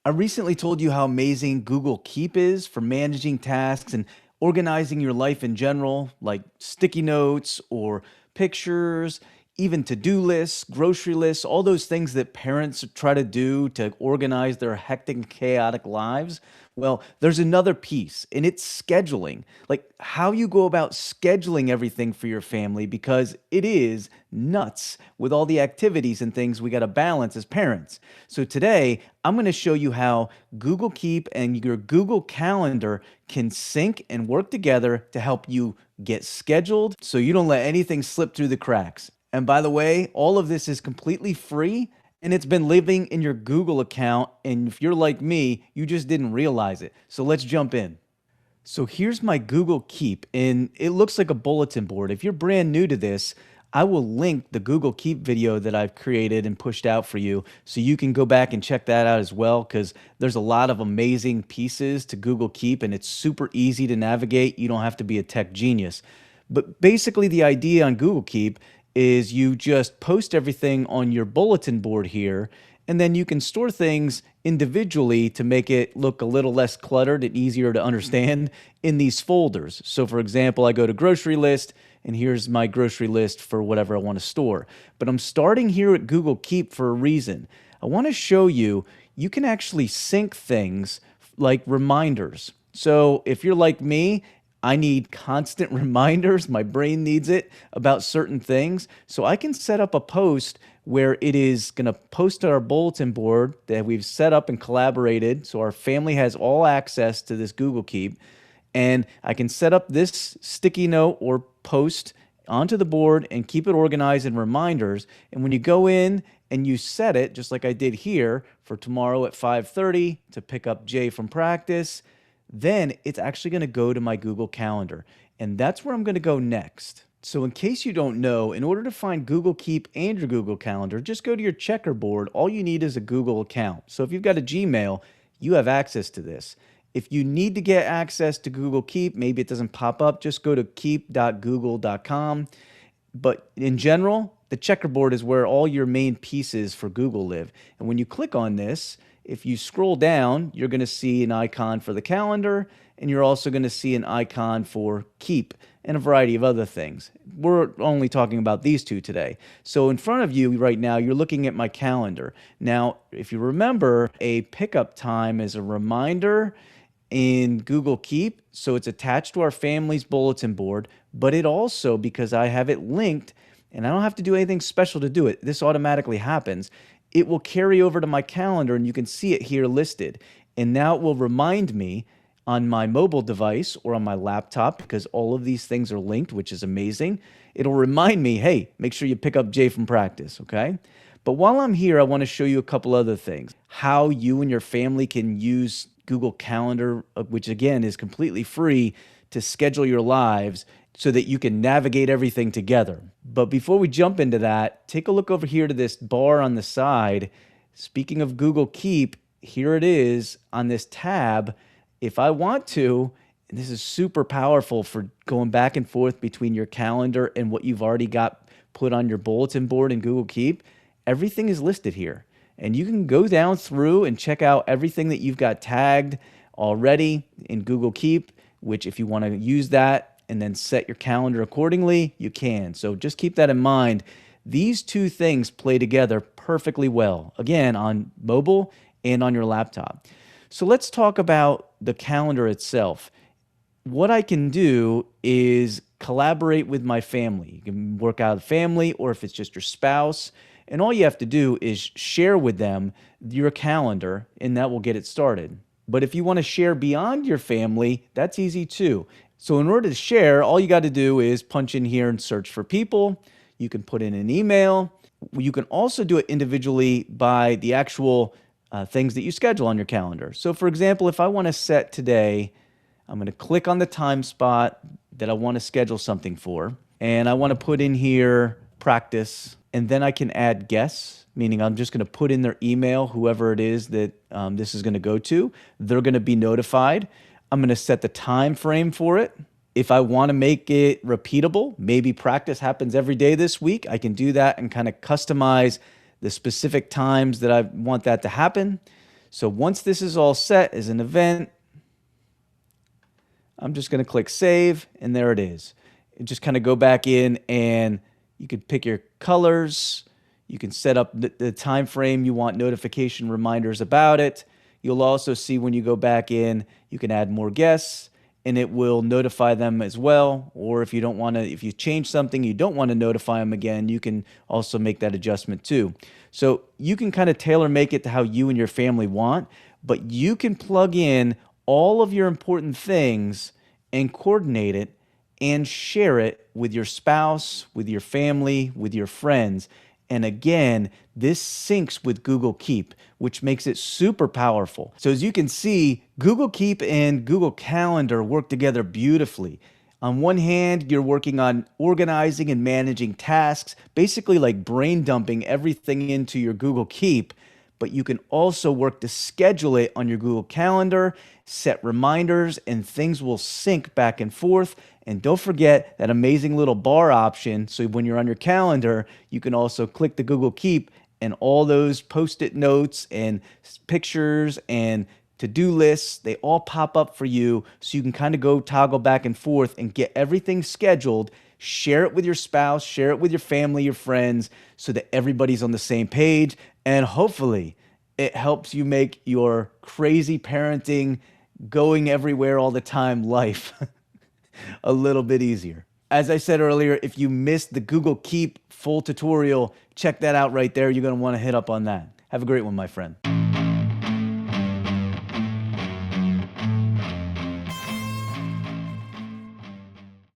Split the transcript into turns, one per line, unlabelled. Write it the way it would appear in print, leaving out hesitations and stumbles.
I recently told you how amazing Google Keep is for managing tasks and organizing your life in general, like sticky notes or pictures, even to do lists, grocery lists, all those things that parents try to do to organize their hectic, and chaotic lives. Well, there's another piece, and it's scheduling, like how you go about scheduling everything for your family, because it is nuts with all the activities and things we got to balance as parents. So today, I'm going to show you how Google Keep and your Google Calendar can sync and work together to help you get scheduled so you don't let anything slip through the cracks. And by the way, all of this is completely free and it's been living in your Google account. And if you're like me, you just didn't realize it. So let's jump in. So here's my Google Keep, and it looks like a bulletin board. If you're brand new to this, I will link the Google Keep video that I've created and pushed out for you so you can go back and check that out as well, because there's a lot of amazing pieces to Google Keep and it's super easy to navigate. You don't have to be a tech genius. But basically, the idea on Google Keep is you just post everything on your bulletin board here, and then you can store things individually to make it look a little less cluttered and easier to understand in these folders. So, for example, I go to grocery list, and here's my grocery list for whatever I want to store. But I'm starting here at Google Keep for a reason. I want to show you you can actually sync things like reminders. So, if you're like me, I need constant reminders. My brain needs it about certain things. So I can set up a post where it is going to post to our bulletin board that we've set up and collaborated. So our family has all access to this Google Keep. And I can set up this sticky note or post onto the board and keep it organized in reminders. And when you go in and you set it, just like I did here, for tomorrow at 5:30 to pick up Jay from practice, then it's actually going to go to my Google Calendar. And that's where I'm going to go next. So in case you don't know, in order to find Google Keep and your Google Calendar, just go to your checkerboard. All you need is a Google account. So if you've got a Gmail, you have access to this. If you need to get access to Google Keep, maybe it doesn't pop up, just go to keep.google.com. But in general, the checkerboard is where all your main pieces for Google live. And when you click on this, if you scroll down, you're going to see an icon for the calendar, and you're also going to see an icon for Keep and a variety of other things. We're only talking about these two today. So in front of you right now, you're looking at my calendar. Now, if you remember, a pickup time is a reminder in Google Keep, so it's attached to our family's bulletin board, but it also, because I have it linked, and I don't have to do anything special to do it, this automatically happens, it will carry over to my calendar and you can see it here listed. And now it will remind me on my mobile device or on my laptop, because all of these things are linked, which is amazing. It'll remind me, hey, make sure you pick up Jay from practice, okay? But while I'm here, I want to show you a couple other things. How you and your family can use Google Calendar, which again is completely free, to schedule your lives so that you can navigate everything together. But before we jump into that, take a look over here to this bar on the side. Speaking of Google Keep, here it is on this tab. If I want to, and this is super powerful for going back and forth between your calendar and what you've already got put on your bulletin board in Google Keep, everything is listed here. And you can go down through and check out everything that you've got tagged already in Google Keep, which if you want to use that and then set your calendar accordingly, you can. So just keep that in mind. These two things play together perfectly well, again, on mobile and on your laptop. So let's talk about the calendar itself. What I can do is collaborate with my family. You can work out of the family, or if it's just your spouse, and all you have to do is share with them your calendar, and that will get it started. But if you want to share beyond your family, that's easy too. So in order to share, all you got to do is punch in here and search for people. You can put in an email. You can also do it individually by the actual things that you schedule on your calendar. So for example, if I want to set today, I'm going to click on the time spot that I want to schedule something for, and I want to put in here practice, and then I can add guests, meaning I'm just going to put in their email, whoever it is that this is going to go to. They're going to be notified. I'm going to set the time frame for it. If I want to make it repeatable, maybe practice happens every day this week, I can do that and kind of customize the specific times that I want that to happen. So once this is all set as an event, I'm just going to click save, and there it is. And just kind of go back in, and you can pick your colors. You can set up the time frame you want notification reminders about it. You'll also see when you go back in, you can add more guests, and it will notify them as well. Or if you don't want to, if you change something, you don't want to notify them again, you can also make that adjustment too. So you can kind of tailor make it to how you and your family want, but you can plug in all of your important things and coordinate it and share it with your spouse, with your family, with your friends. And again, this syncs with Google Keep, which makes it super powerful. So as you can see, Google Keep and Google Calendar work together beautifully. On one hand, you're working on organizing and managing tasks, basically like brain dumping everything into your Google Keep, but you can also work to schedule it on your Google Calendar, set reminders, and things will sync back and forth. And don't forget that amazing little bar option. So when you're on your calendar, you can also click the Google Keep, and all those post-it notes and pictures and to-do lists, they all pop up for you. So you can kind of go toggle back and forth and get everything scheduled. Share it with your spouse, share it with your family, your friends, so that everybody's on the same page. And hopefully it helps you make your crazy parenting, going everywhere all the time life a little bit easier. As I said earlier, if you missed the Google Keep full tutorial, check that out right there. You're going to want to hit up on that. Have a great one, my friend.